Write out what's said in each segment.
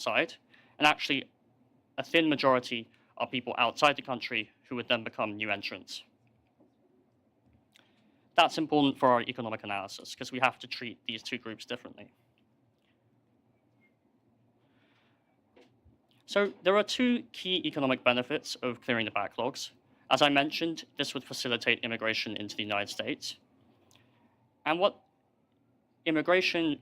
side, and actually a thin majority are people outside the country who would then become new entrants. That's important for our economic analysis because we have to treat these two groups differently. So there are two key economic benefits of clearing the backlogs. As I mentioned, this would facilitate immigration into the United States. And what immigration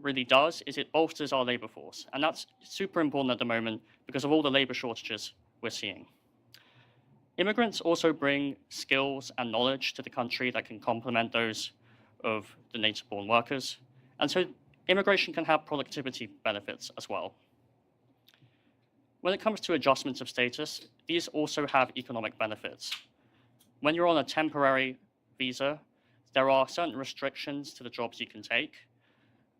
really does is it bolsters our labor force. And that's super important at the moment because of all the labor shortages we're seeing. Immigrants also bring skills and knowledge to the country that can complement those of the native-born workers. And so immigration can have productivity benefits as well. When it comes to adjustments of status, these also have economic benefits. When you're on a temporary visa, there are certain restrictions to the jobs you can take.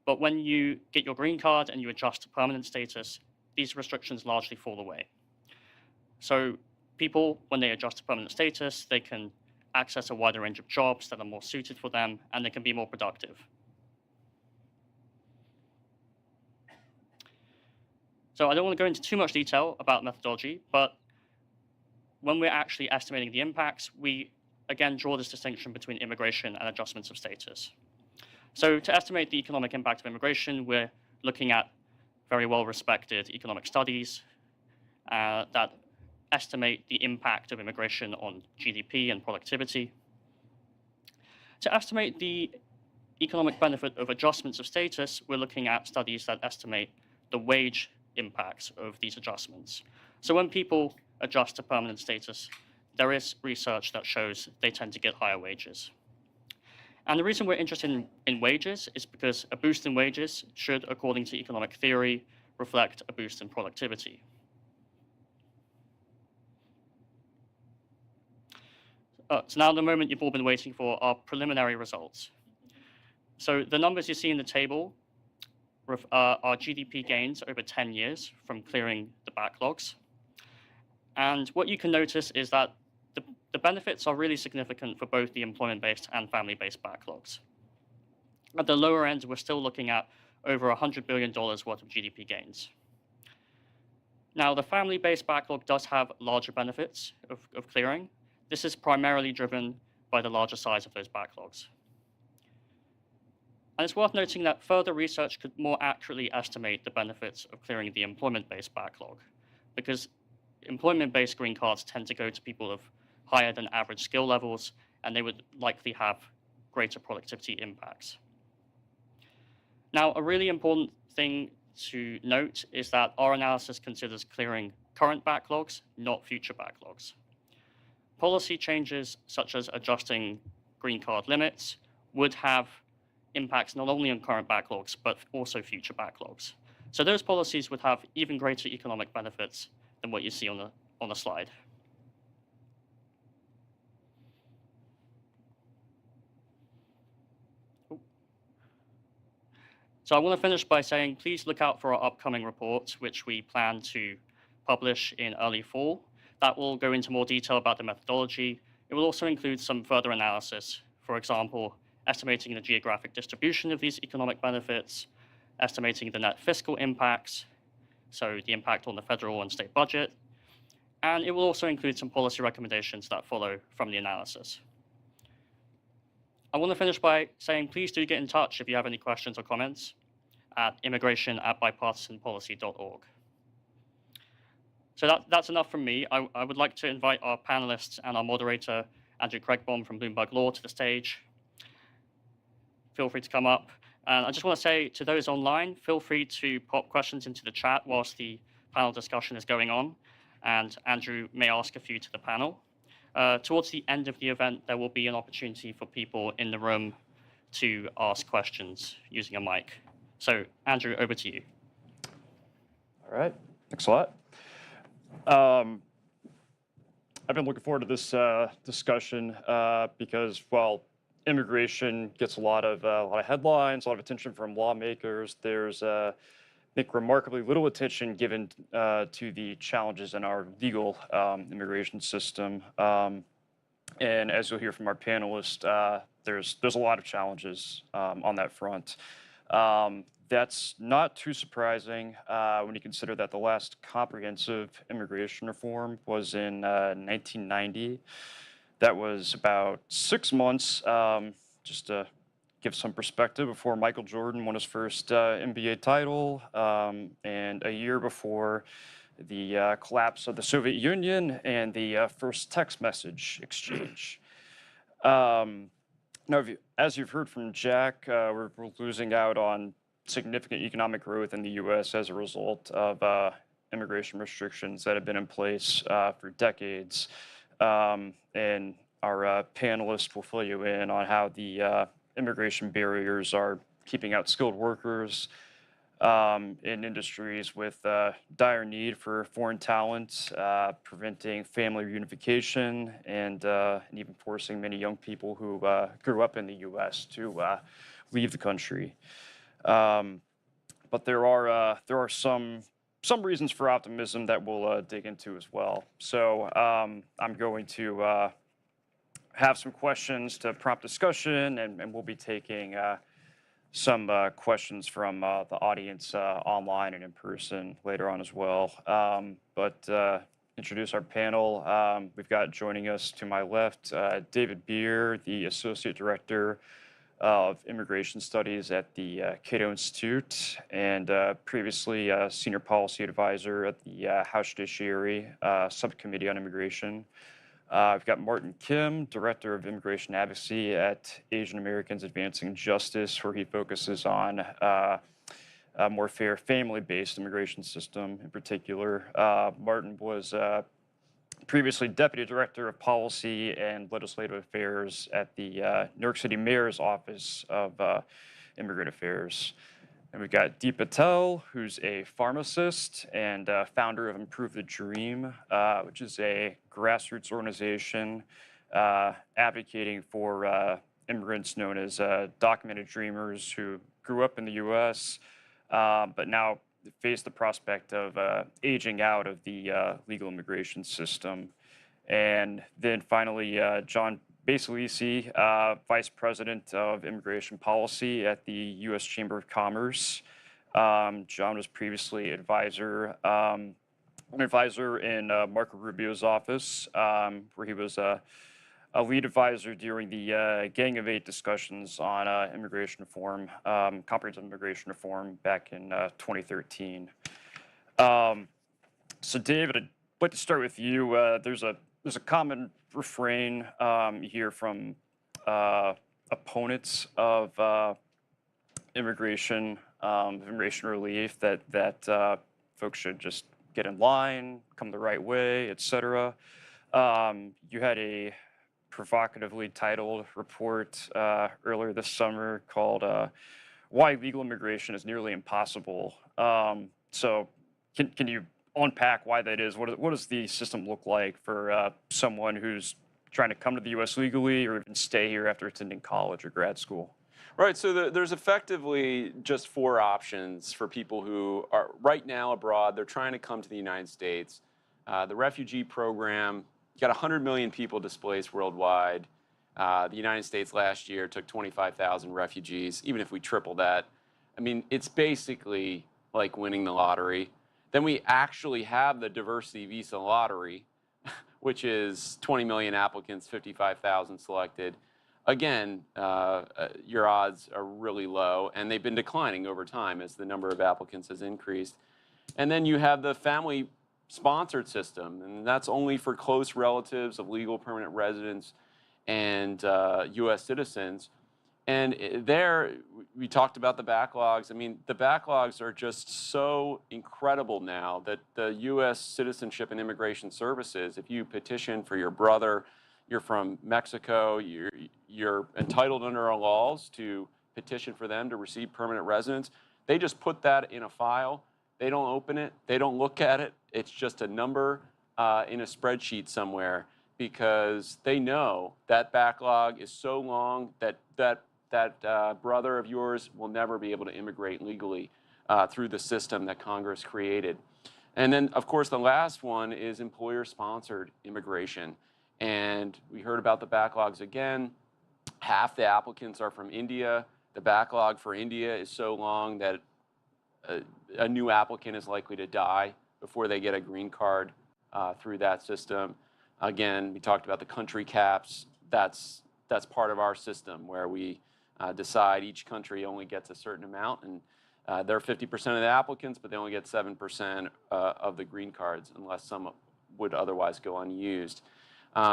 But when you get your green card and you adjust to permanent status, these restrictions largely fall away. So people, when they adjust to permanent status, they can access a wider range of jobs that are more suited for them, and they can be more productive. So I don't want to go into too much detail about methodology, but when we're actually estimating the impacts, we again draw this distinction between immigration and adjustments of status. So to estimate the economic impact of immigration, we're looking at very well-respected economic studies that estimate the impact of immigration on GDP and productivity. To estimate the economic benefit of adjustments of status, we're looking at studies that estimate the wage impacts of these adjustments. So when people adjust to permanent status, there is research that shows they tend to get higher wages. And the reason we're interested in wages is because a boost in wages should, according to economic theory, reflect a boost in productivity. So now the moment you've all been waiting for are preliminary results. So the numbers you see in the table are GDP gains over 10 years from clearing the backlogs. And what you can notice is that the benefits are really significant for both the employment-based and family-based backlogs. At the lower end, we're still looking at over $100 billion worth of GDP gains. Now, the family-based backlog does have larger benefits of clearing. This is primarily driven by the larger size of those backlogs. And it's worth noting that further research could more accurately estimate the benefits of clearing the employment-based backlog, because employment-based green cards tend to go to people of higher than average skill levels, and they would likely have greater productivity impacts. Now, a really important thing to note is that our analysis considers clearing current backlogs, not future backlogs. Policy changes, such as adjusting green card limits, would have impacts not only on current backlogs, but also future backlogs. So those policies would have even greater economic benefits than what you see on the slide. So I want to finish by saying, please look out for our upcoming report, which we plan to publish in early fall. That will go into more detail about the methodology. It will also include some further analysis, for example, estimating the geographic distribution of these economic benefits, estimating the net fiscal impacts, so the impact on the federal and state budget, and it will also include some policy recommendations that follow from the analysis. I want to finish by saying, please do get in touch if you have any questions or comments at immigration@bipartisanpolicy.org. So that's enough from me. I would like to invite our panelists and our moderator, Andrew Craigbaum from Bloomberg Law, to the stage. Feel free to come up. And I just want to say to those online, feel free to pop questions into the chat whilst the panel discussion is going on, and Andrew may ask a few to the panel. Towards the end of the event, there will be an opportunity for people in the room to ask questions using a mic. So, Andrew, over to you. All right, thanks a lot. I've been looking forward to this discussion because, well, immigration gets a lot of headlines, a lot of attention from lawmakers. There's, I think, remarkably little attention given to the challenges in our legal immigration system. And as you'll hear from our panelists, there's a lot of challenges on that front. That's not too surprising when you consider that the last comprehensive immigration reform was in 1990. That was about 6 months, just to give some perspective, before Michael Jordan won his first NBA title, and a year before the collapse of the Soviet Union and the first text message exchange. Um, Now, as you've heard from Jack, we're losing out on significant economic growth in the U.S. as a result of immigration restrictions that have been in place for decades. And our panelists will fill you in on how the immigration barriers are keeping out skilled workers in industries with dire need for foreign talent, preventing family reunification, and even forcing many young people who grew up in the U.S. to leave the country. But there are some reasons for optimism that we'll dig into as well. So I'm going to have some questions to prompt discussion, and we'll be taking some questions from the audience online and in person later on as well. But introduce our panel. We've got joining us to my left, David Beer, the Associate Director of Immigration Studies at the Cato Institute, and previously Senior Policy Advisor at the House Judiciary Subcommittee on Immigration. I've got Martin Kim, Director of Immigration Advocacy at Asian Americans Advancing Justice, where he focuses on a more fair family-based immigration system in particular. Martin was previously Deputy Director of Policy and Legislative Affairs at the New York City Mayor's Office of Immigrant Affairs. And we've got Deep Patel, who's a pharmacist and founder of Improve the Dream, which is a grassroots organization advocating for immigrants known as documented dreamers who grew up in the U.S., but now face the prospect of aging out of the legal immigration system. And then finally, John Basilisi, Vice President of Immigration Policy at the U.S. Chamber of Commerce. John was previously an advisor in Marco Rubio's office, where he was a lead advisor during the Gang of Eight discussions on immigration reform, comprehensive immigration reform back in 2013. So David, I'd like to start with you. There's a common refrain you hear from opponents of immigration relief that folks should just get in line, come the right way, etc. You had a provocatively titled report earlier this summer called "Why Legal Immigration is Nearly Impossible." So can you unpack why that is? What does the system look like for someone who's trying to come to the U.S. legally or even stay here after attending college or grad school? Right, so there's effectively just four options for people who are right now abroad. They're trying to come to the United States. The refugee program, you got 100 million people displaced worldwide. The United States last year took 25,000 refugees. Even if we triple that, I mean, it's basically like winning the lottery. Then we actually have the diversity visa lottery, which is 20 million applicants, 55,000 selected. Again, your odds are really low, and they've been declining over time as the number of applicants has increased. And then you have the family-sponsored system, and that's only for close relatives of legal permanent residents and U.S. citizens. And there, we talked about the backlogs. I mean, the backlogs are just so incredible now that the U.S. Citizenship and Immigration Services, if you petition for your brother, you're from Mexico, you're entitled under our laws to petition for them to receive permanent residence. They just put that in a file. They don't open it. They don't look at it. It's just a number in a spreadsheet somewhere, because they know that backlog is so long that brother of yours will never be able to immigrate legally through the system that Congress created. And then, of course, the last one is employer-sponsored immigration. And we heard about the backlogs again. Half the applicants are from India. The backlog for India is so long that a new applicant is likely to die before they get a green card through that system. Again, we talked about the country caps. That's part of our system where we decide each country only gets a certain amount, and they're 50% of the applicants, but they only get 7% of the green cards unless some would otherwise go unused.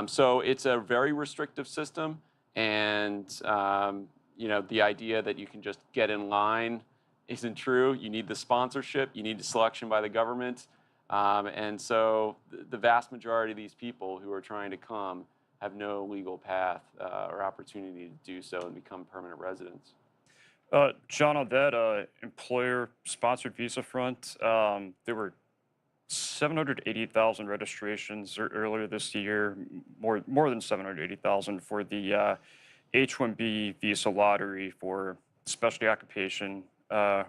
So it's a very restrictive system, and the idea that you can just get in line isn't true. You need the sponsorship, you need the selection by the government, and so the vast majority of these people who are trying to come have no legal path or opportunity to do so and become permanent residents. John, on that employer-sponsored visa front, there were 780,000 registrations earlier this year, more than 780,000 for the H-1B visa lottery for specialty occupation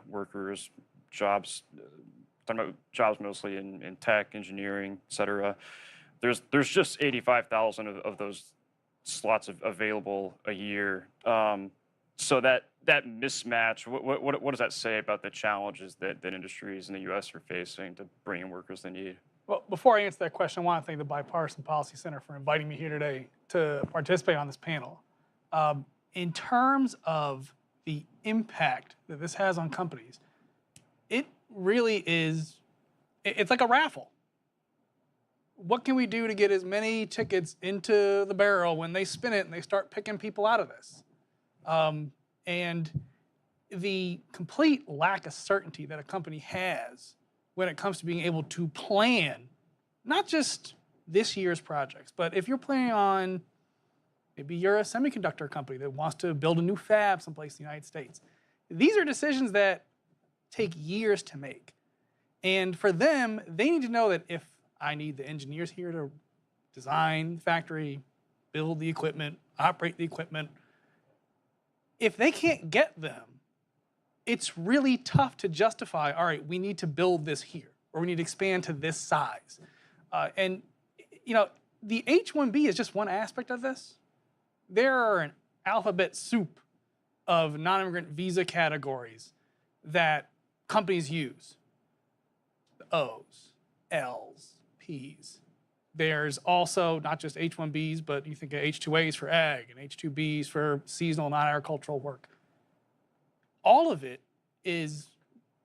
workers, jobs, talking about jobs mostly in tech, engineering, et cetera. There's just 85,000 of those slots available a year. So that mismatch, what does that say about the challenges that industries in the U.S. are facing to bring in workers they need? Well, before I answer that question, I want to thank the Bipartisan Policy Center for inviting me here today to participate on this panel. In terms of the impact that this has on companies, it really is, it's like a raffle. What can we do to get as many tickets into the barrel when they spin it and they start picking people out of this? And the complete lack of certainty that a company has when it comes to being able to plan, not just this year's projects, but if you're planning on, maybe you're a semiconductor company that wants to build a new fab someplace in the United States. These are decisions that take years to make. And for them, they need to know that if I need the engineers here to design the factory, build the equipment, operate the equipment, if they can't get them, it's really tough to justify, all right, we need to build this here, or we need to expand to this size. And the H-1B is just one aspect of this. There are an alphabet soup of non-immigrant visa categories that companies use. The O's, L's, P's. There's also not just H-1Bs, but you think of H-2As for ag and H-2Bs for seasonal non-agricultural work. All of it is,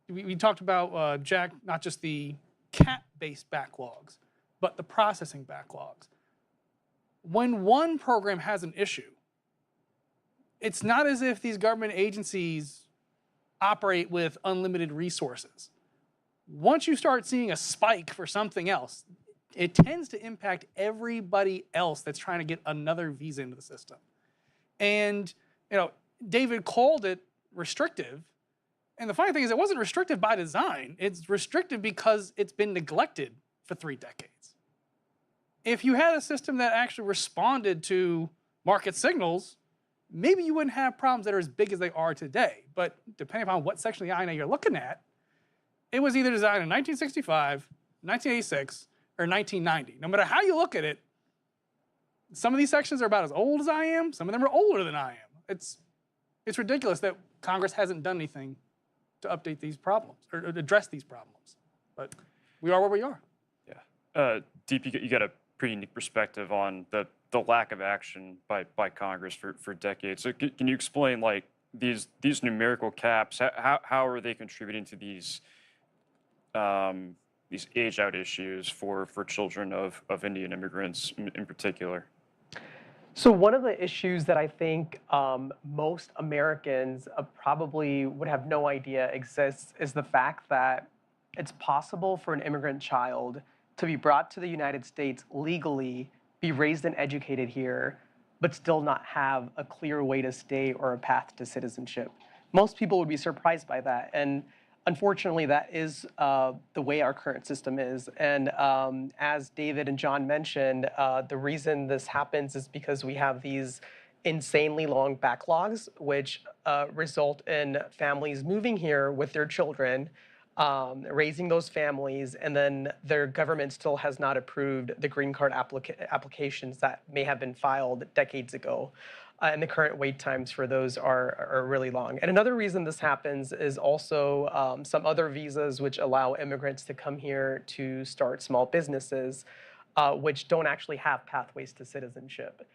we talked about, Jack, not just the cap-based backlogs, but the processing backlogs. When one program has an issue, it's not as if these government agencies operate with unlimited resources. Once you start seeing a spike for something else, it tends to impact everybody else that's trying to get another visa into the system. And David called it restrictive. And the funny thing is, it wasn't restrictive by design. It's restrictive because it's been neglected for 3 decades. If you had a system that actually responded to market signals, maybe you wouldn't have problems that are as big as they are today. But depending upon what section of the INA you're looking at, it was either designed in 1965, 1986, or 1990. No matter how you look at it, some of these sections are about as old as I am. Some of them are older than I am. It's ridiculous that Congress hasn't done anything to update these problems or address these problems. But we are where we are. Yeah. Deep, you got a pretty unique perspective on the lack of action by Congress for decades. So can you explain these numerical caps? How are they contributing to these age-out issues for children of Indian immigrants in particular? So one of the issues that I think most Americans probably would have no idea exists is the fact that it's possible for an immigrant child to be brought to the United States legally, be raised and educated here, but still not have a clear way to stay or a path to citizenship. Most people would be surprised by that. And unfortunately, that is the way our current system is. And as David and John mentioned, the reason this happens is because we have these insanely long backlogs, which result in families moving here with their children, raising those families, and then their government still has not approved the green card applications that may have been filed decades ago. and the current wait times for those are really long. And another reason this happens is also some other visas which allow immigrants to come here to start small businesses, which don't actually have pathways to citizenship.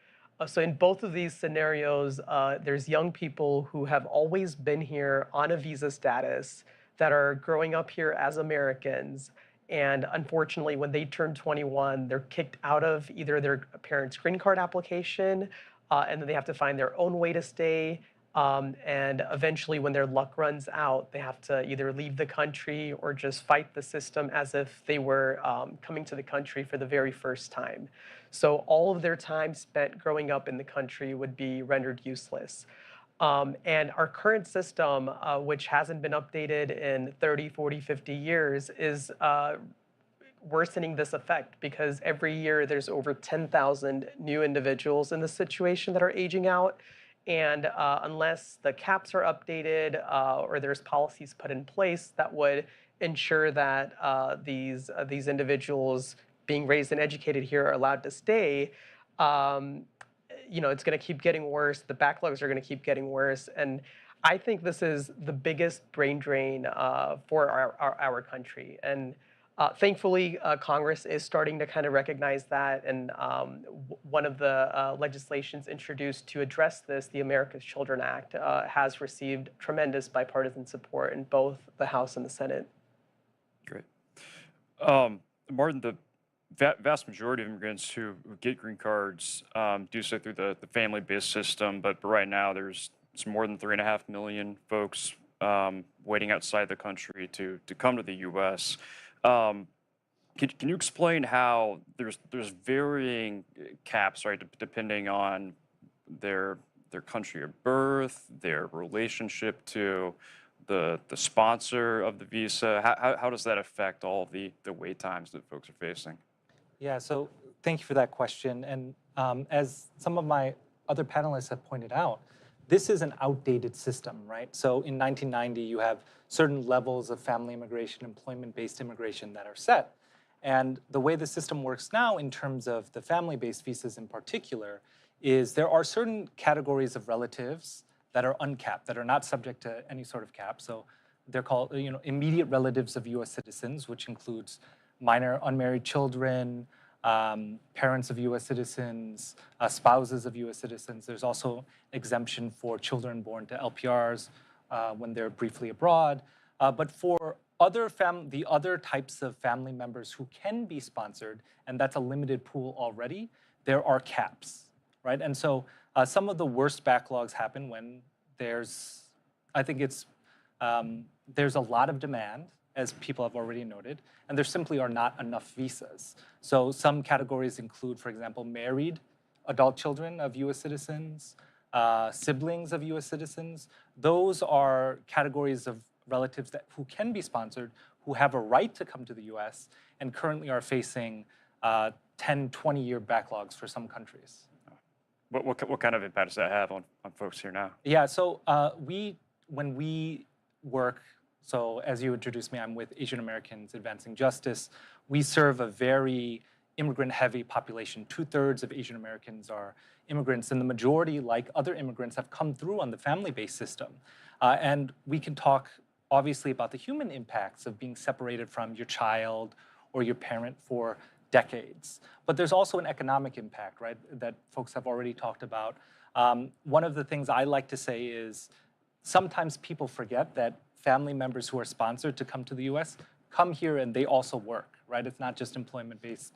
So in both of these scenarios, there's young people who have always been here on a visa status that are growing up here as Americans. And unfortunately, when they turn 21, they're kicked out of either their parents' green card application, and then they have to find their own way to stay. And eventually, when their luck runs out, they have to either leave the country or just fight the system as if they were coming to the country for the very first time. So all of their time spent growing up in the country would be rendered useless. And our current system, which hasn't been updated in 30, 40, 50 years, is worsening this effect because every year there's over 10,000 new individuals in this situation that are aging out. And unless the caps are updated or there's policies put in place that would ensure that these individuals being raised and educated here are allowed to stay, it's going to keep getting worse. The backlogs are going to keep getting worse. And I think this is the biggest brain drain for our country. And thankfully, Congress is starting to kind of recognize that. And one of the legislations introduced to address this, the America's Children Act, has received tremendous bipartisan support in both the House and the Senate. Great. Martin, the vast majority of immigrants who get green cards do so through the family-based system, but right now there's more than 3.5 million folks waiting outside the country to come to the U.S. Can you explain how there's varying caps, right, depending on their country of birth, their relationship to the sponsor of the visa? How does that affect all of the wait times that folks are facing? Yeah, so thank you for that question. And as some of my other panelists have pointed out, this is an outdated system, right? So in 1990, you have certain levels of family immigration, employment-based immigration that are set. And the way the system works now in terms of the family-based visas in particular is there are certain categories of relatives that are uncapped, that are not subject to any sort of cap. So they're called immediate relatives of US citizens, which includes minor unmarried children, parents of US citizens, spouses of US citizens. There's also exemption for children born to LPRs when they're briefly abroad. But for the other types of family members who can be sponsored, and that's a limited pool already, there are caps, right? And so some of the worst backlogs happen when there's a lot of demand, as people have already noted, and there simply are not enough visas. So some categories include, for example, married adult children of US citizens, siblings of US citizens. Those are categories of relatives who can be sponsored, who have a right to come to the US, and currently are facing 10, 20-year backlogs for some countries. What kind of impact does that have on folks here now? Yeah, so when we work, so as you introduced me, I'm with Asian Americans Advancing Justice. We serve a very immigrant-heavy population. 2/3 of Asian Americans are immigrants, and the majority, like other immigrants, have come through on the family-based system. And we can talk, obviously, about the human impacts of being separated from your child or your parent for decades. But there's also an economic impact, right, that folks have already talked about. One of the things I like to say is sometimes people forget that family members who are sponsored to come to the US come here and they also work, right? It's not just employment-based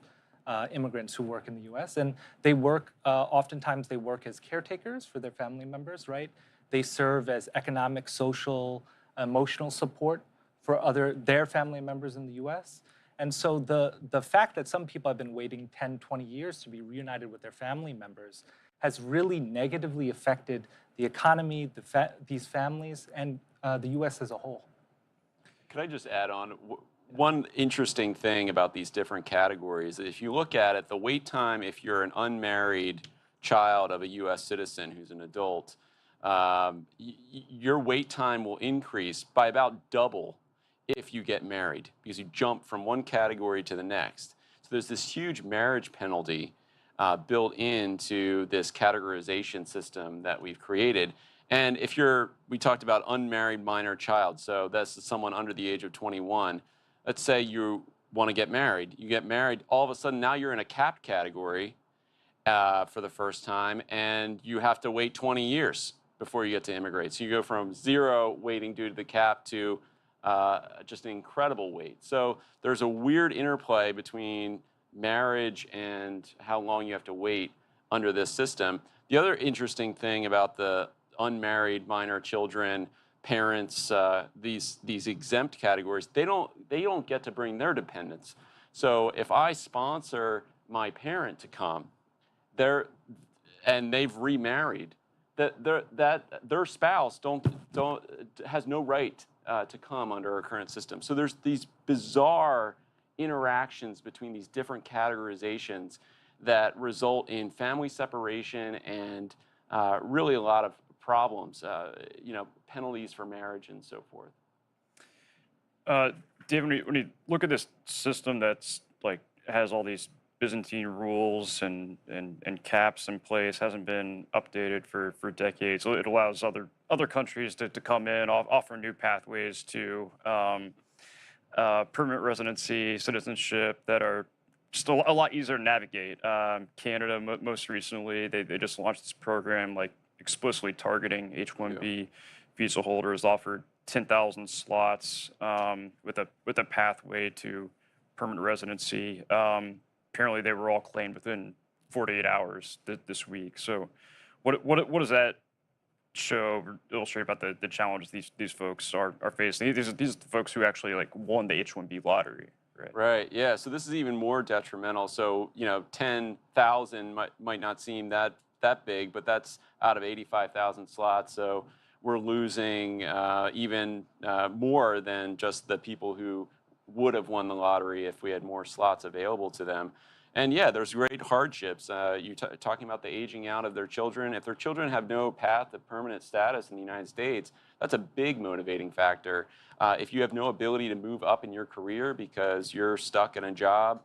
immigrants who work in the US. And they work, oftentimes they work as caretakers for their family members, right? They serve as economic, social, emotional support for their family members in the US. And so the fact that some people have been waiting 10, 20 years to be reunited with their family members has really negatively affected the economy, these families, and the US as a whole. Could I just add on? One interesting thing about these different categories, if you look at it, the wait time, if you're an unmarried child of a US citizen who's an adult, your wait time will increase by about double if you get married, because you jump from one category to the next. So there's this huge marriage penalty built into this categorization system that we've created. And if we talked about unmarried minor child, so that's someone under the age of 21. Let's say you want to get married. You get married, all of a sudden now you're in a capped category for the first time, and you have to wait 20 years before you get to immigrate. So you go from 0 waiting due to the cap to just an incredible wait. So there's a weird interplay between marriage and how long you have to wait under this system. The other interesting thing about the unmarried minor children, parents, these exempt categories, they don't get to bring their dependents. So if I sponsor my parent to come, and they've remarried, their spouse has no right to come under our current system. So there's these bizarre interactions between these different categorizations that result in family separation and really a lot of problems, penalties for marriage and so forth. David, when you look at this system that's like has all these Byzantine rules and caps in place, hasn't been updated for decades. So it allows other countries to come in, offer new pathways to permanent residency, citizenship that are just a lot easier to navigate. Canada, most recently, they just launched this program like explicitly targeting H-1B visa holders, offered 10,000 slots with a pathway to permanent residency. Apparently, they were all claimed within 48 hours this week. So, what does that show or illustrate about the challenges these folks are facing? These are the folks who actually like won the H-1B lottery, right? Right. Yeah. So this is even more detrimental. So 10,000 might not seem that big, but that's out of 85,000 slots. So we're losing even more than just the people who would have won the lottery if we had more slots available to them. And yeah, there's great hardships. You're talking about the aging out of their children. If their children have no path to permanent status in the United States, that's a big motivating factor. If you have no ability to move up in your career because you're stuck in a job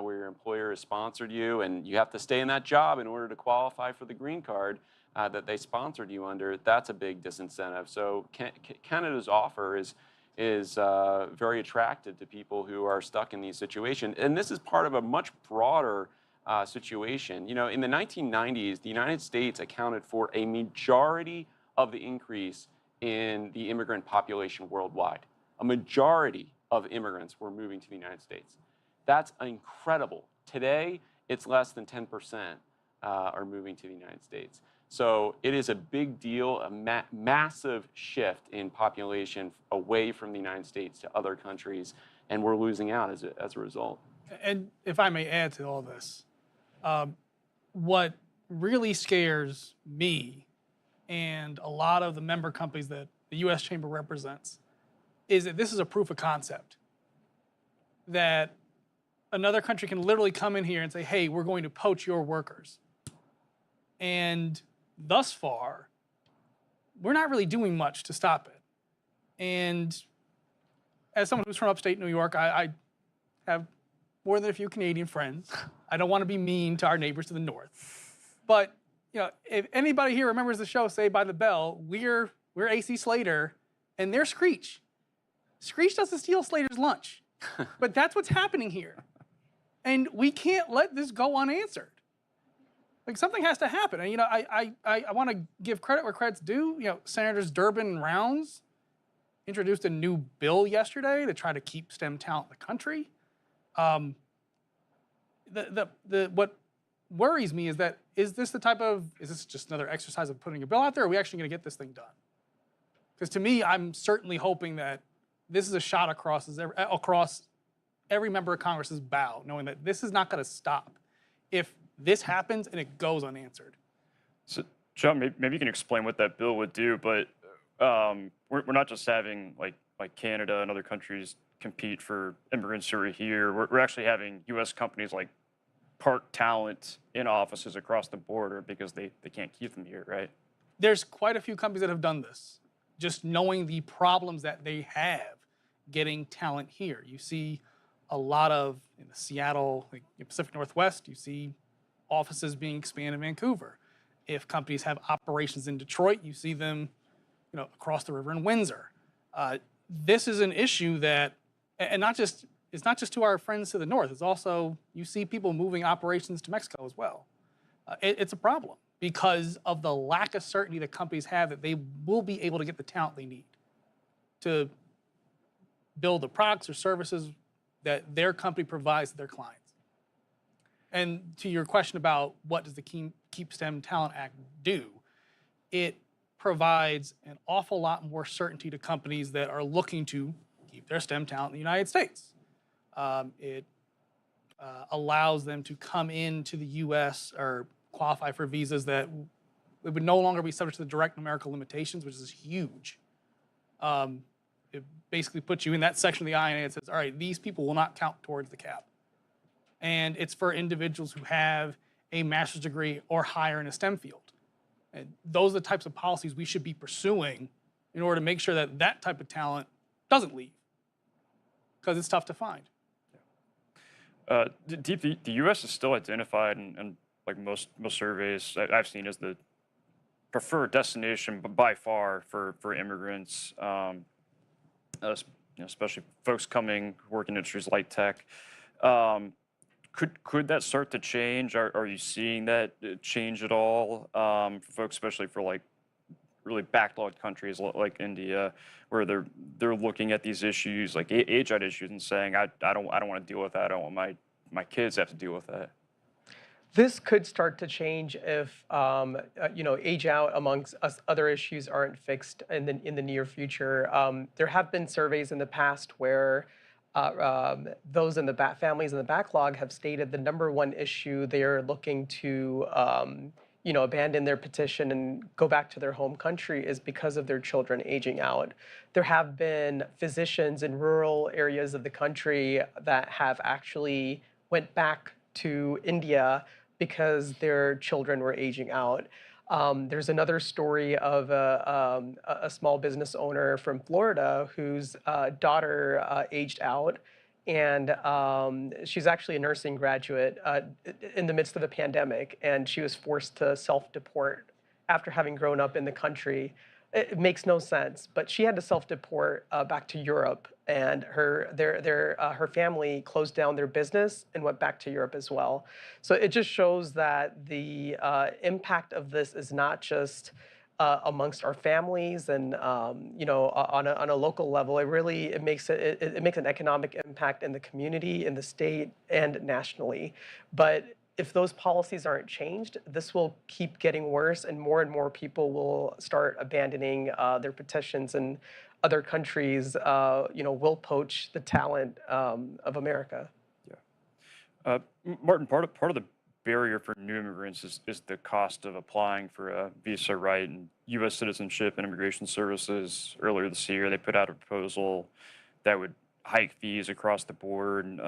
where your employer has sponsored you and you have to stay in that job in order to qualify for the green card that they sponsored you under, that's a big disincentive. So Canada's offer is very attractive to people who are stuck in these situations. And this is part of a much broader situation. In the 1990s, the United States accounted for a majority of the increase in the immigrant population worldwide. A majority of immigrants were moving to the United States. That's incredible. Today, it's less than 10% are moving to the United States. So it is a big deal, a massive shift in population away from the United States to other countries, and we're losing out as a result. And if I may add to all this, what really scares me and a lot of the member companies that the U.S. Chamber represents is that this is a proof of concept. That another country can literally come in here and say, hey, we're going to poach your workers. And thus far, we're not really doing much to stop it. And as someone who's from upstate New York, I have more than a few Canadian friends. I don't want to be mean to our neighbors to the north. But if anybody here remembers the show Saved by the Bell, we're AC Slater and they're Screech. Screech doesn't steal Slater's lunch. But that's what's happening here. And we can't let this go unanswered. Like something has to happen. And I want to give credit where credit's due. Senators Durbin and Rounds introduced a new bill yesterday to try to keep STEM talent in the country. What worries me is that is this just another exercise of putting a bill out there, or are we actually going to get this thing done? Because to me, I'm certainly hoping that this is a shot across every member of Congress's bow, knowing that this is not going to stop if this happens and it goes unanswered. So, John, maybe you can explain what that bill would do, but we're not just having like Canada and other countries compete for immigrants who are here. We're actually having U.S. companies like park talent in offices across the border because they can't keep them here, right? There's quite a few companies that have done this, just knowing the problems that they have getting talent here. You see a lot of, in the Seattle, Pacific Northwest, you see offices being expanded in Vancouver. If companies have operations in Detroit, you see them, across the river in Windsor. This is an issue that, and it's not just to our friends to the north. It's also, you see people moving operations to Mexico as well. It's a problem because of the lack of certainty that companies have that they will be able to get the talent they need to build the products or services that their company provides to their clients. And to your question about what does the Keep STEM Talent Act do, it provides an awful lot more certainty to companies that are looking to keep their STEM talent in the United States. It allows them to come into the U.S. or qualify for visas that it would no longer be subject to the direct numerical limitations, which is huge. It basically puts you in that section of the INA that says, all right, these people will not count towards the cap. And it's for individuals who have a master's degree or higher in a STEM field. And those are the types of policies we should be pursuing in order to make sure that that type of talent doesn't leave, because it's tough to find. The U.S. is still identified in like most surveys I've seen as the preferred destination by far for immigrants, especially folks coming working in industries like tech. Could that start to change? Are you seeing that change at all for folks, especially for like really backlogged countries like India, where they're looking at these issues like age-out issues and saying, I don't want to deal with that. I don't want my kids to have to deal with that. This could start to change if age out amongst us other issues aren't fixed in the near future. There have been surveys in the past where those in the families in the backlog have stated the number one issue they are looking to abandon their petition and go back to their home country is because of their children aging out. There have been physicians in rural areas of the country that have actually went back to India because their children were aging out. There's another story of a small business owner from Florida whose daughter aged out, and she's actually a nursing graduate in the midst of a pandemic, and she was forced to self-deport after having grown up in the country. It makes no sense, but she had to self-deport back to Europe, and her family closed down their business and went back to Europe as well. So it just shows that the impact of this is not just amongst our families and on a local level. It makes an economic impact in the community, in the state, and nationally. But if those policies aren't changed, this will keep getting worse, and more people will start abandoning their petitions, and other countries, will poach the talent of America. Yeah, Martin, part of the barrier for new immigrants is the cost of applying for a visa, right? And U.S. Citizenship and Immigration Services earlier this year, they put out a proposal that would hike fees across the board.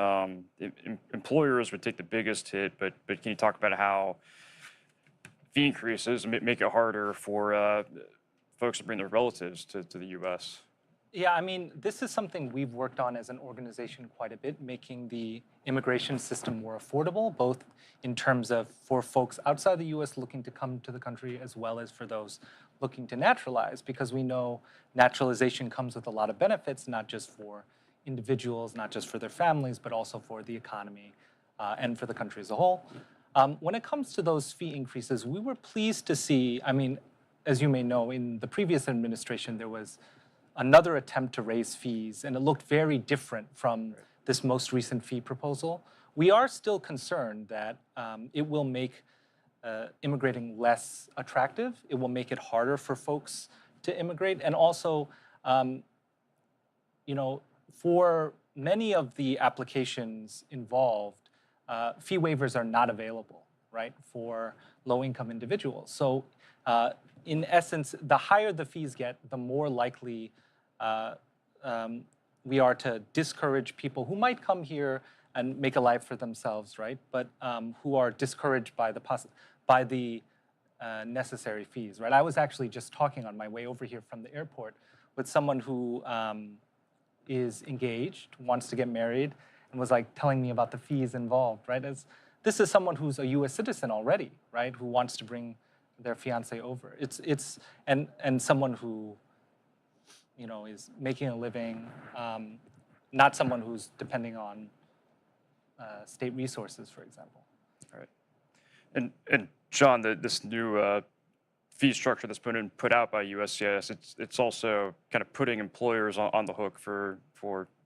Employers would take the biggest hit, but can you talk about how fee increases make it harder for folks to bring their relatives to the U.S.? Yeah, I mean, this is something we've worked on as an organization quite a bit, making the immigration system more affordable, both in terms of for folks outside the U.S. looking to come to the country, as well as for those looking to naturalize, because we know naturalization comes with a lot of benefits, not just for individuals, not just for their families, but also for the economy and for the country as a whole. When it comes to those fee increases, we were pleased to see, I mean, as you may know, in the previous administration, there was another attempt to raise fees, and it looked very different from this most recent fee proposal. We are still concerned that it will make immigrating less attractive. It will make it harder for folks to immigrate, and also, for many of the applications involved, fee waivers are not available, right, for low-income individuals. So in essence, the higher the fees get, the more likely we are to discourage people who might come here and make a life for themselves, right, but who are discouraged by the necessary fees, right? I was actually just talking on my way over here from the airport with someone who is engaged, wants to get married, and was like telling me about the fees involved, right? As this is someone who's a U.S. citizen already, right? Who wants to bring their fiance over. And someone who, you know, is making a living, not someone who's depending on state resources, for example. All right. And John, this new fee structure that's put out by USCIS, it's also kind of putting employers on the hook for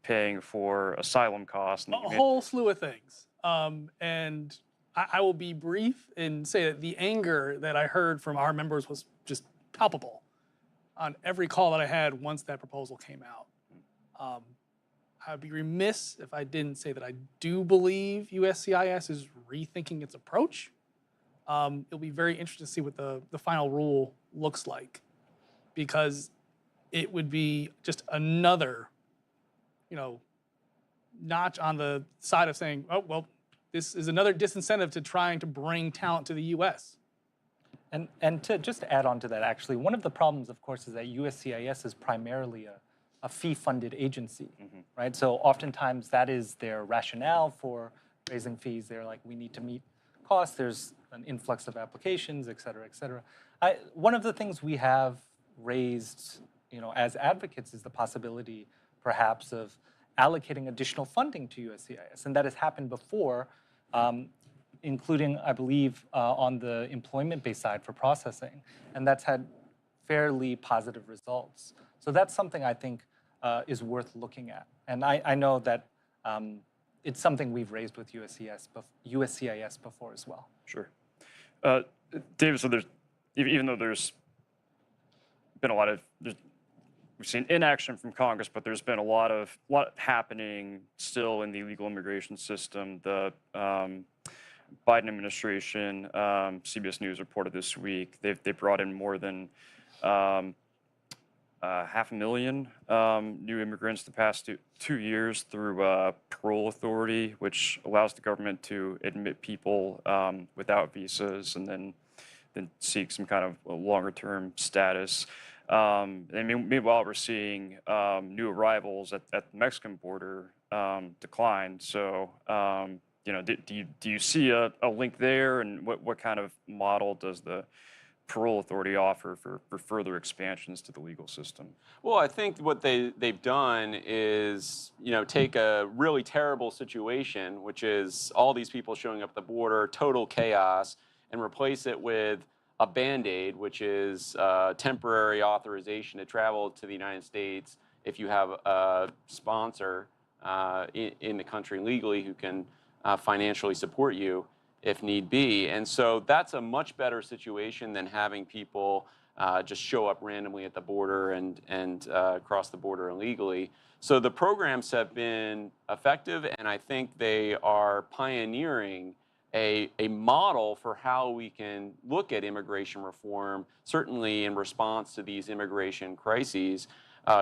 paying for asylum costs. A whole slew of things. And I will be brief and say that the anger that I heard from our members was just palpable on every call that I had once that proposal came out. I'd be remiss if I didn't say that I do believe USCIS is rethinking its approach. It'll be very interesting to see what the final rule looks like, because it would be just another, you know, notch on the side of saying, oh, well, this is another disincentive to trying to bring talent to the U.S. And to just add on to that, actually, one of the problems, of course, is that USCIS is primarily a fee-funded agency, right? So oftentimes that is their rationale for raising fees. They're like, we need to meet costs. There's an influx of applications, et cetera, et cetera. One of the things we have raised, you know, as advocates is the possibility, perhaps, of allocating additional funding to USCIS, and that has happened before, including, I believe, on the employment-based side for processing, and that's had fairly positive results. So that's something I think is worth looking at, and I know that it's something we've raised with USCIS before as well. Sure. David, so even though there's been a lot of, we've seen inaction from Congress, but there's been a lot happening still in the illegal immigration system. The Biden administration, CBS News reported this week, they brought in more than 500,000 new immigrants the past two years through parole authority, which allows the government to admit people without visas and then seek some kind of longer-term status. And meanwhile, we're seeing new arrivals at the Mexican border decline. So, you know, do you see a link there, and what kind of model does the parole authority offer for further expansions to the legal system? Well, I think what they've done is, you know, take a really terrible situation, which is all these people showing up at the border, total chaos, and replace it with a Band-Aid, which is temporary authorization to travel to the United States if you have a sponsor in the country legally who can financially support you if need be. And so that's a much better situation than having people just show up randomly at the border and cross the border illegally. So the programs have been effective, and I think they are pioneering a model for how we can look at immigration reform, certainly in response to these immigration crises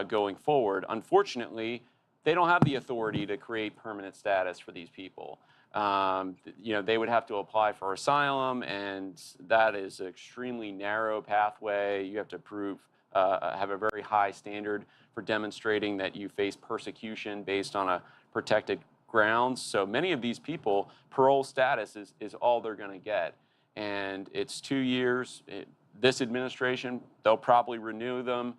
going forward. Unfortunately, they don't have the authority to create permanent status for these people. You know, they would have to apply for asylum, and that is an extremely narrow pathway. You have to prove, have a very high standard for demonstrating that you face persecution based on a protected grounds. So many of these people, parole status is all they're going to get. And it's 2 years. This administration, they'll probably renew them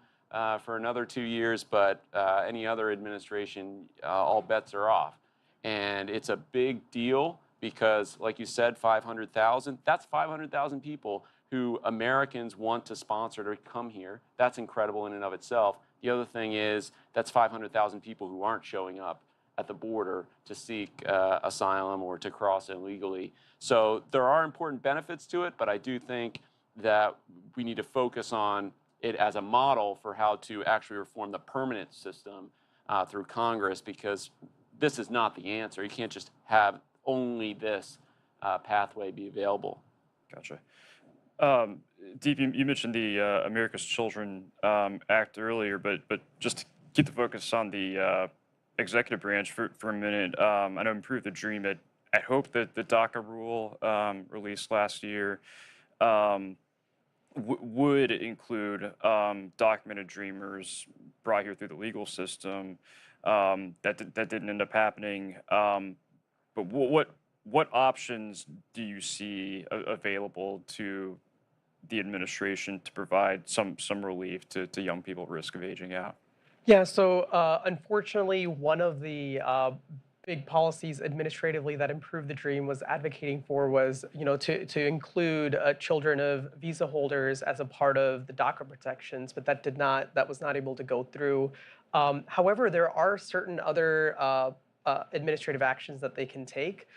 for another 2 years, but any other administration, all bets are off. And it's a big deal because, like you said, 500,000, that's 500,000 people who Americans want to sponsor to come here. That's incredible in and of itself. The other thing is that's 500,000 people who aren't showing up at the border to seek asylum or to cross illegally. So there are important benefits to it, but I do think that we need to focus on it as a model for how to actually reform the permanent system through Congress, because this is not the answer. You can't just have only this pathway be available. Gotcha. Deep, you mentioned the America's Children Act earlier, but just to keep the focus on the executive branch for a minute, I know Improve the Dream I hope that the DACA rule released last year would include documented dreamers brought here through the legal system. That didn't end up happening. But what what options do you see available to the administration to provide some relief to young people at risk of aging out? Yeah, so unfortunately, one of the big policies administratively that improved the dream was advocating for was, to include children of visa holders as a part of the DACA protections, but that was not able to go through. However, there are certain other administrative actions that they can take.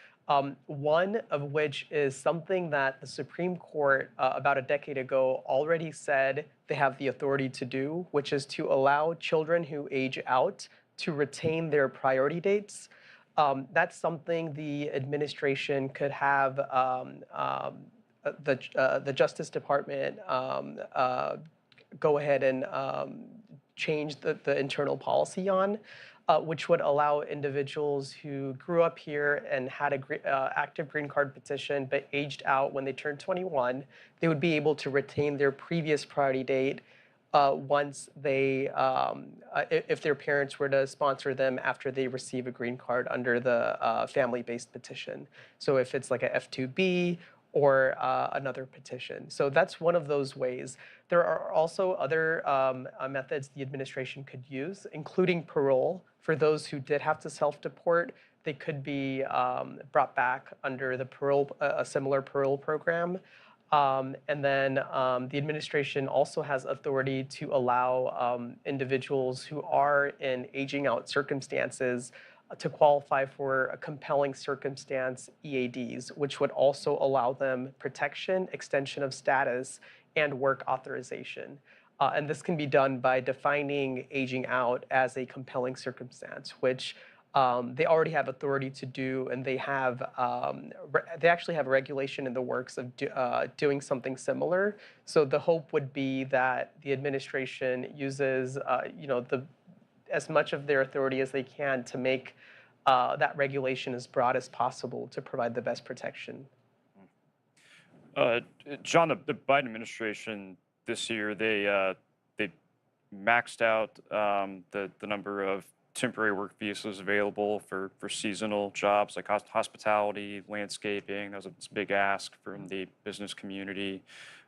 One of which is something that the Supreme Court about a decade ago already said they have the authority to do, which is to allow children who age out to retain their priority dates. That's something the administration could have the Justice Department go ahead and change the internal policy on, which would allow individuals who grew up here and had a active green card petition but aged out when they turned 21, they would be able to retain their previous priority date once they, if their parents were to sponsor them after they receive a green card under the family-based petition. So if it's like a F2B or another petition. So that's one of those ways. There are also other methods the administration could use, including parole. For those who did have to self-deport, they could be brought back under the parole, a similar parole program. And then the administration also has authority to allow individuals who are in aging out circumstances to qualify for a compelling circumstance EADs, which would also allow them protection, extension of status, and work authorization. And this can be done by defining aging out as a compelling circumstance, which they already have authority to do, and they actually have a regulation in the works of doing something similar. So the hope would be that the administration uses, as much of their authority as they can to make that regulation as broad as possible to provide the best protection. John, the Biden administration this year, they maxed out the number of temporary work visas available for seasonal jobs like hospitality, landscaping. That was a big ask from the business community.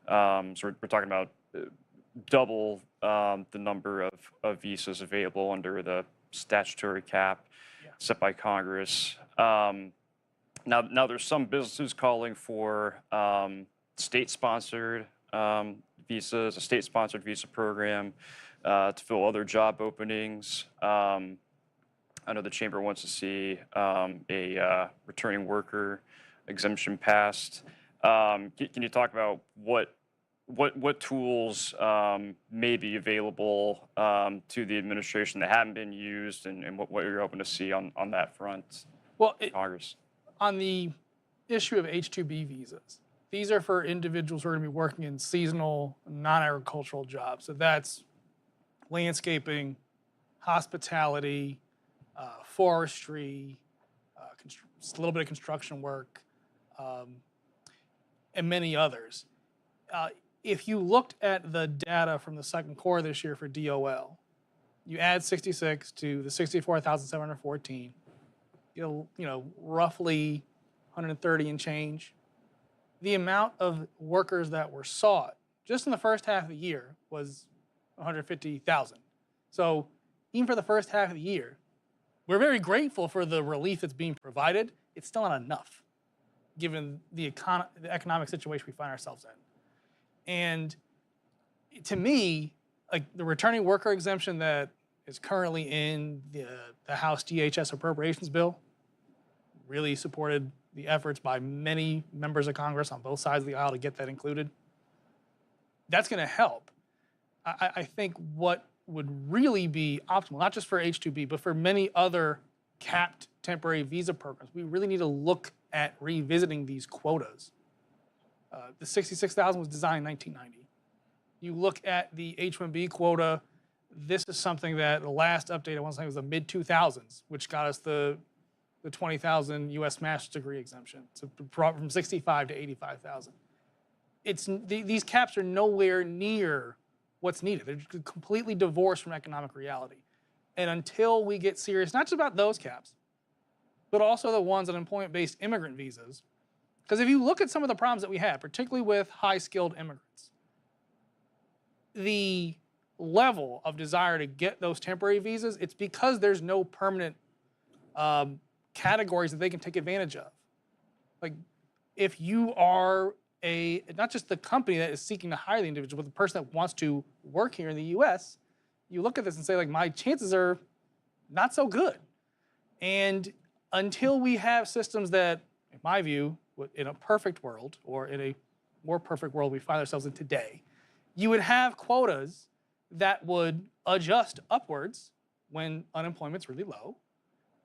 So we're talking about double the number of visas available under the statutory cap set by Congress. Now there's some businesses calling for state-sponsored visas, a state-sponsored visa program to fill other job openings. I know the chamber wants to see a returning worker exemption passed. Can you talk about what tools may be available to the administration that haven't been used, and what you're hoping to see on that front? Well, Congress. On the issue of H-2B visas, these are for individuals who are going to be working in seasonal, non-agricultural jobs. So that's landscaping, hospitality, forestry, a little bit of construction work, and many others. If you looked at the data from the second quarter this year for DOL, you add 66 to the 64,714, roughly 130 and change. The amount of workers that were sought just in the first half of the year was 150,000. So even for the first half of the year, we're very grateful for the relief that's being provided. It's still not enough, given the economic situation we find ourselves in. And to me, like the returning worker exemption that is currently in the House DHS appropriations bill really supported the efforts by many members of Congress on both sides of the aisle to get that included. That's going to help. I think what would really be optimal, not just for H-2B, but for many other capped temporary visa programs, we really need to look at revisiting these quotas. The 66,000 was designed in 1990. You look at the H-1B quota, this is something that the last update, I want to say, was the mid-2000s, which got us the 20,000 U.S. master's degree exemption, so from 65 to 85,000. These caps are nowhere near what's needed. They're completely divorced from economic reality. And until we get serious, not just about those caps, but also the ones on employment-based immigrant visas. Because if you look at some of the problems that we have, particularly with high-skilled immigrants, the level of desire to get those temporary visas, it's because there's no permanent categories that they can take advantage of. Like, if you are not just the company that is seeking to hire the individual, but the person that wants to work here in the US, you look at this and say, like, my chances are not so good. And until we have systems that, in my view, in a perfect world, or in a more perfect world we find ourselves in today, you would have quotas that would adjust upwards when unemployment's really low,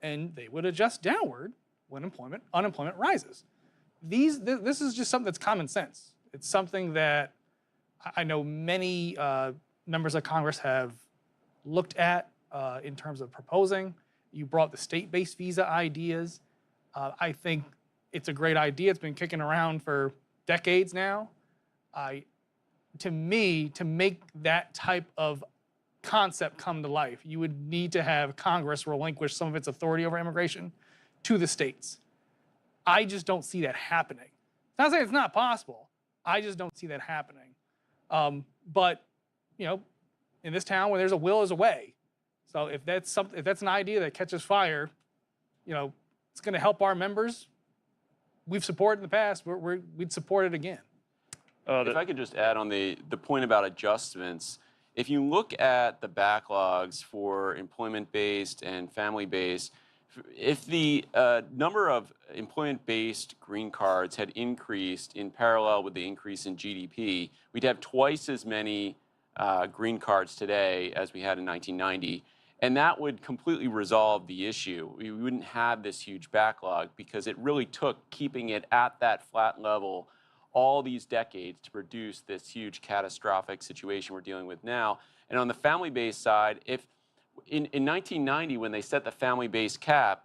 and they would adjust downward when unemployment rises. This is just something that's common sense. It's something that I know many members of Congress have looked at in terms of proposing. You brought the state-based visa ideas. I think it's a great idea. It's been kicking around for decades now. To me, to make that type of concept come to life, you would need to have Congress relinquish some of its authority over immigration to the states. I just don't see that happening. Not saying it's not possible. I just don't see that happening. But you know, in this town, where there's a will, is a way. So if that's an idea that catches fire, you know, it's going to help our members. We've supported in the past. We'd support it again. If I could just add on the point about adjustments, if you look at the backlogs for employment-based and family-based, if the number of employment-based green cards had increased in parallel with the increase in GDP, we'd have twice as many green cards today as we had in 1990. And that would completely resolve the issue. We wouldn't have this huge backlog because it really took keeping it at that flat level all these decades to produce this huge catastrophic situation we're dealing with now. And on the family-based side, if in 1990, when they set the family-based cap,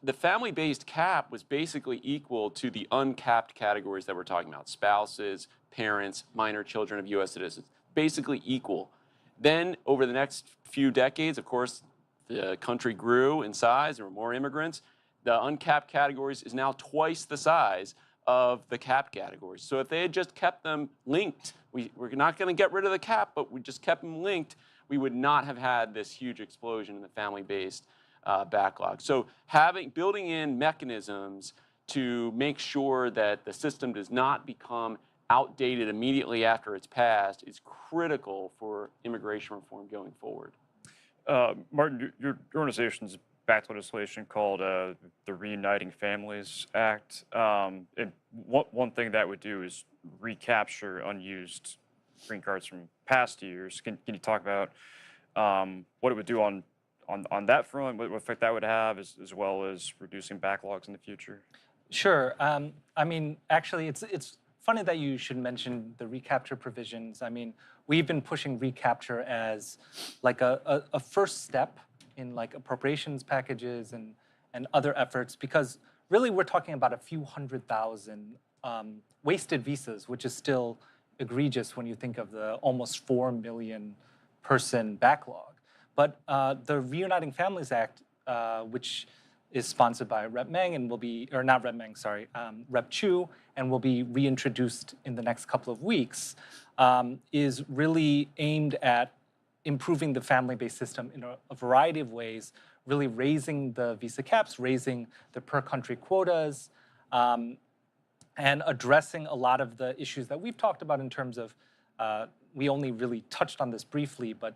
the family-based cap was basically equal to the uncapped categories that we're talking about: spouses, parents, minor children of U.S. citizens, basically equal. Then over the next few decades, of course, the country grew in size, there were more immigrants. The uncapped categories is now twice the size of the cap categories. So if they had just kept them linked, we're not going to get rid of the cap, but we just kept them linked, we would not have had this huge explosion in the family-based backlog. So building in mechanisms to make sure that the system does not become outdated immediately after it's passed is critical for immigration reform going forward. Martin, your organization's backed legislation called the Reuniting Families Act. And one thing that would do is recapture unused green cards from past years. Can you talk about what it would do on that front, what effect that would have, as well as reducing backlogs in the future? Sure. I mean, actually, it's funny that you should mention the recapture provisions. I mean, we've been pushing recapture as like a first step in like appropriations packages and other efforts, because really we're talking about a few 100,000 wasted visas, which is still egregious when you think of the almost 4 million person backlog. But the Reuniting Families Act, which is sponsored by Rep. Meng and will be, or not Rep. Meng, sorry, Rep. Chu, and will be reintroduced in the next couple of weeks, is really aimed at improving the family-based system in a variety of ways, really raising the visa caps, raising the per-country quotas, and addressing a lot of the issues that we've talked about in terms of, we only really touched on this briefly, but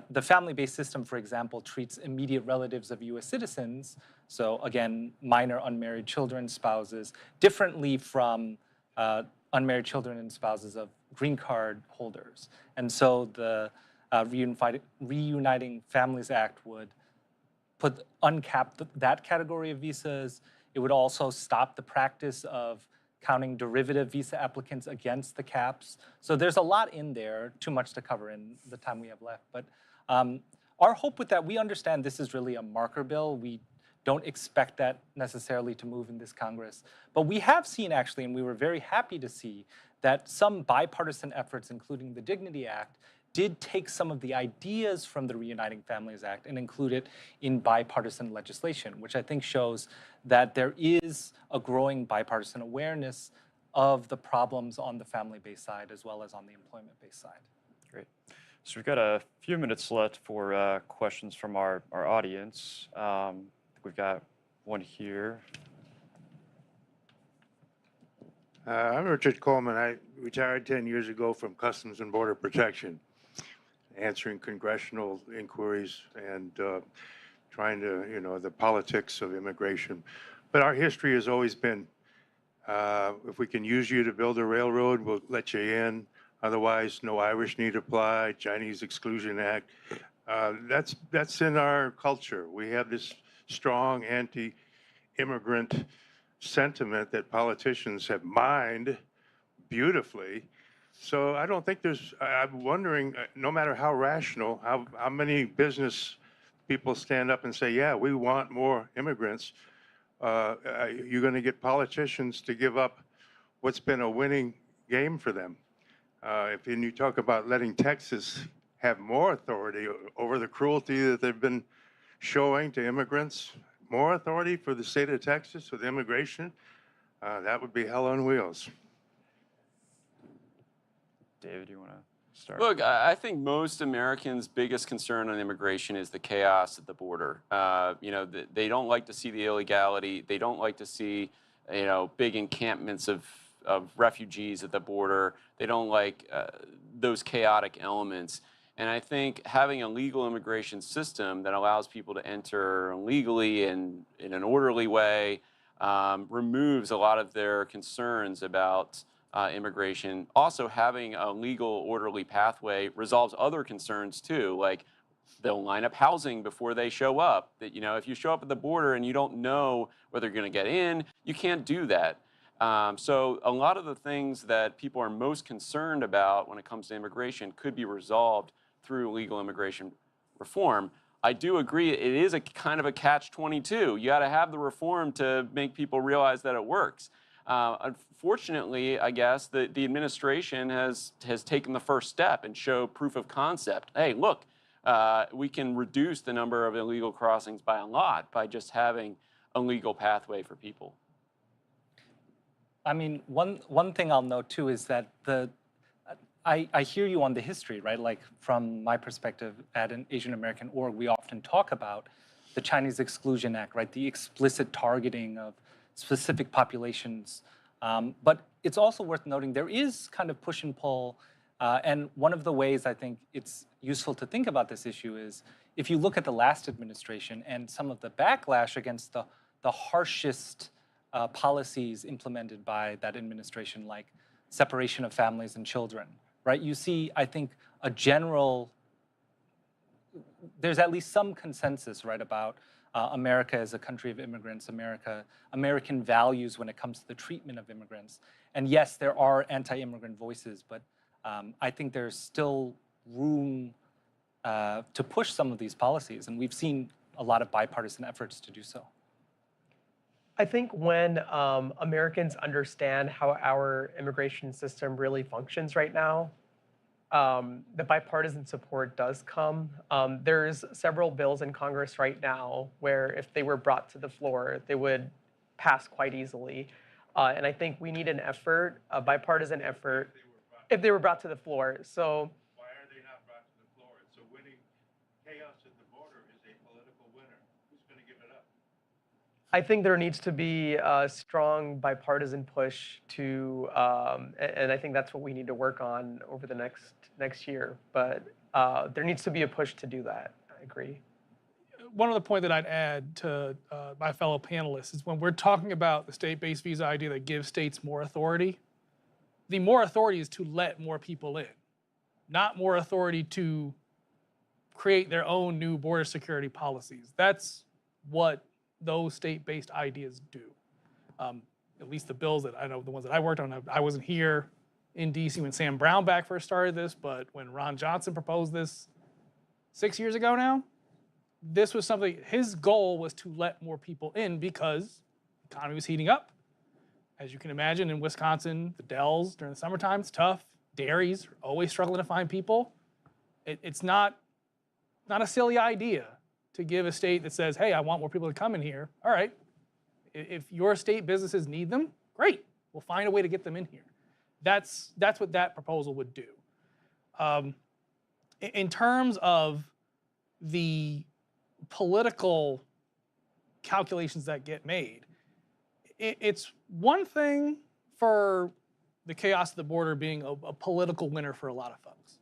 the family-based system, for example, treats immediate relatives of U.S. citizens, so again, minor unmarried children, spouses, differently from unmarried children and spouses of green card holders. And so the Reuniting Families Act would uncap that category of visas. It would also stop the practice of counting derivative visa applicants against the caps. So there's a lot in there, too much to cover in the time we have left. But our hope with that, we understand this is really a marker bill. We don't expect that necessarily to move in this Congress. But we have seen actually, and we were very happy to see, that some bipartisan efforts, including the Dignity Act, did take some of the ideas from the Reuniting Families Act and include it in bipartisan legislation, which I think shows that there is a growing bipartisan awareness of the problems on the family-based side as well as on the employment-based side. Great. So we've got a few minutes left for questions from our audience. We've got one here. I'm Richard Coleman. I retired 10 years ago from Customs and Border Protection, answering congressional inquiries and trying to, the politics of immigration. But our history has always been, if we can use you to build a railroad, we'll let you in. Otherwise, no Irish need apply, Chinese Exclusion Act. That's in our culture. We have this strong anti-immigrant sentiment that politicians have mined beautifully. So I don't think I'm wondering, no matter how rational, how many business people stand up and say, yeah, we want more immigrants. You're going to get politicians to give up what's been a winning game for them. If you talk about letting Texas have more authority over the cruelty that they've been showing to immigrants, more authority for the state of Texas with immigration, that would be hell on wheels. David, you want to start? Look, I think most Americans' biggest concern on immigration is the chaos at the border. They don't like to see the illegality. They don't like to see, big encampments of refugees at the border. They don't like those chaotic elements. And I think having a legal immigration system that allows people to enter legally and in an orderly way removes a lot of their concerns about immigration. Also, having a legal, orderly pathway resolves other concerns too, like they'll line up housing before they show up. That, if you show up at the border and you don't know whether you're going to get in, you can't do that. So a lot of the things that people are most concerned about when it comes to immigration could be resolved through legal immigration reform. I do agree it is a kind of a catch-22. You got to have the reform to make people realize that it works. Unfortunately, I guess, the administration has taken the first step and show proof of concept. Hey, look, we can reduce the number of illegal crossings by a lot by just having a legal pathway for people. I mean, one thing I'll note too is that I hear you on the history, right? Like from my perspective at an Asian American org, we often talk about the Chinese Exclusion Act, right? The explicit targeting of specific populations. But it's also worth noting there is kind of push and pull. And one of the ways I think it's useful to think about this issue is if you look at the last administration and some of the backlash against the harshest policies implemented by that administration, like separation of families and children, right? You see, I think, a general, there's at least some consensus, right, about America as a country of immigrants, American values when it comes to the treatment of immigrants. And yes, there are anti-immigrant voices, but I think there's still room to push some of these policies, and we've seen a lot of bipartisan efforts to do so. I think when Americans understand how our immigration system really functions right now, the bipartisan support does come. There's several bills in Congress right now where if they were brought to the floor, they would pass quite easily. And I think we need an effort, a bipartisan effort, if they were brought to the floor. So Why are they not brought to the floor? It's a winning chaos at the border is a political winner. Who's going to give it up? I think there needs to be a strong bipartisan push to, and I think that's what we need to work on over the next year. But there needs to be a push to do that. I agree. One other point that I'd add to my fellow panelists is when we're talking about the state-based visa idea that gives states more authority, the more authority is to let more people in, not more authority to create their own new border security policies. That's what those state-based ideas do. At least the bills that I know, the ones that I worked on, I wasn't here in DC when Sam Brownback first started this, but when Ron Johnson proposed this 6 years ago now, this was something, his goal was to let more people in because the economy was heating up. As you can imagine, in Wisconsin, the Dells during the summertime, it's tough. Dairies are always struggling to find people. It's not a silly idea to give a state that says, hey, I want more people to come in here. All right, if your state businesses need them, great. We'll find a way to get them in here. That's what that proposal would do. In terms of the political calculations that get made, it's one thing for the chaos at the border being a political winner for a lot of folks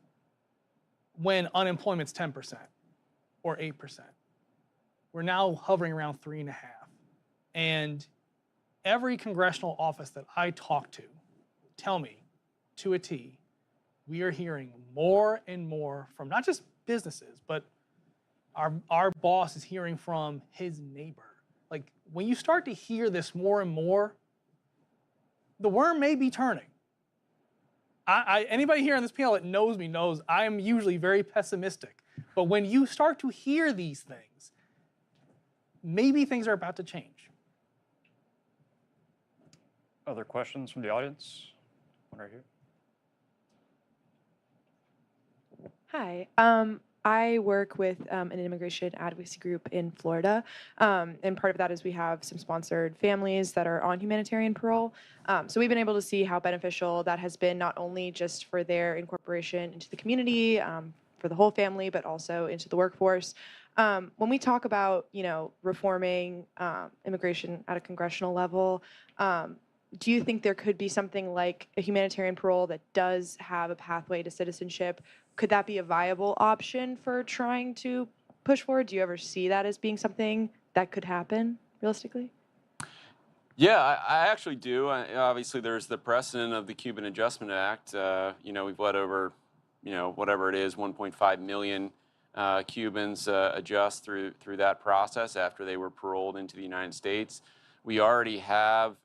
when unemployment's 10% or 8%. We're now hovering around 3.5%. And every congressional office that I talk to tell me to a T, we are hearing more and more from not just businesses, but our boss is hearing from his neighbor. Like, when you start to hear this more and more, the worm may be turning. Anybody here on this panel that knows me knows I am usually very pessimistic. But when you start to hear these things, maybe things are about to change. Other questions from the audience? One right here. Hi. I work with an immigration advocacy group in Florida, and part of that is we have some sponsored families that are on humanitarian parole. So we've been able to see how beneficial that has been, not only just for their incorporation into the community, for the whole family, but also into the workforce. When we talk about, reforming immigration at a congressional level, do you think there could be something like a humanitarian parole that does have a pathway to citizenship? Could that be a viable option for trying to push forward? Do you ever see that as being something that could happen realistically? Yeah, I actually do. Obviously, there's the precedent of the Cuban Adjustment Act. We've let over, whatever it is, 1.5 million Cubans adjust through that process after they were paroled into the United States. We already have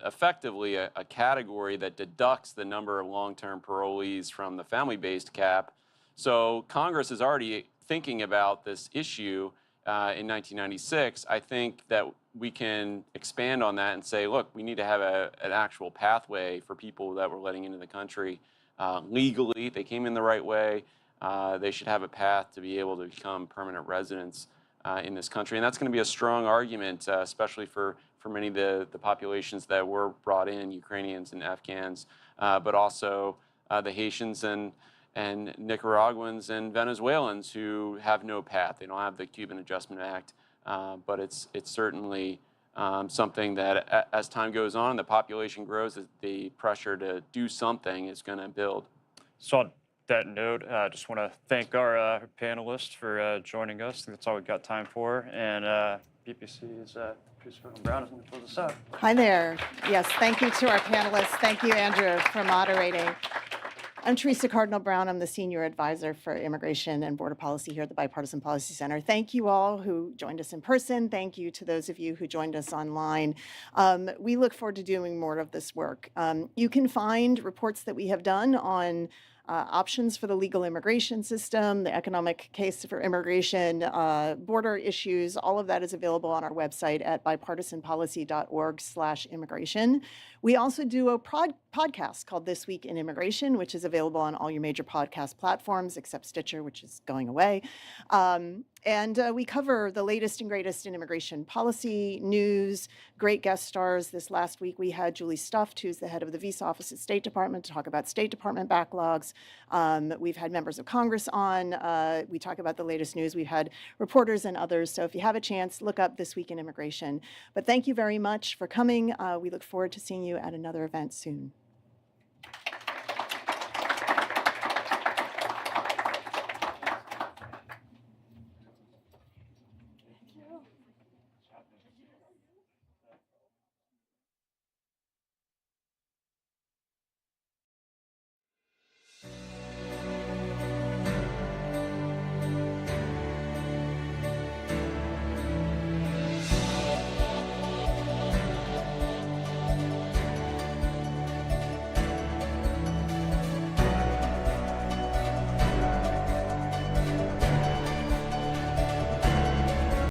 effectively a category that deducts the number of long-term parolees from the family-based cap. So Congress is already thinking about this issue in 1996. I think that we can expand on that and say, look, we need to have an actual pathway for people that we're letting into the country legally. They came in the right way. They should have a path to be able to become permanent residents in this country. And that's going to be a strong argument, especially for many of the populations that were brought in, Ukrainians and Afghans, but also the Haitians and Nicaraguans and Venezuelans who have no path. They don't have the Cuban Adjustment Act, but it's certainly something that as time goes on and the population grows, the pressure to do something is going to build. So on that note, I just want to thank our panelists for joining us. I think that's all we've got time for. And PPC's Teresa Brown is going to close us out. Hi there. Yes, thank you to our panelists. Thank you, Andrew, for moderating. I'm Teresa Cardinal Brown. I'm the Senior Advisor for Immigration and Border Policy here at the Bipartisan Policy Center. Thank you all who joined us in person. Thank you to those of you who joined us online. We look forward to doing more of this work. You can find reports that we have done on options for the legal immigration system, the economic case for immigration, border issues. All of that is available on our website at bipartisanpolicy.org/immigration. We also do a podcast called This Week in Immigration, which is available on all your major podcast platforms except Stitcher, which is going away. And we cover the latest and greatest in immigration policy, news, great guest stars. This last week, we had Julie Stuft, who's the head of the Visa Office at State Department, to talk about State Department backlogs. We've had members of Congress on. We talk about the latest news. We've had reporters and others. So if you have a chance, look up This Week in Immigration. But thank you very much for coming. We look forward to seeing you at another event soon.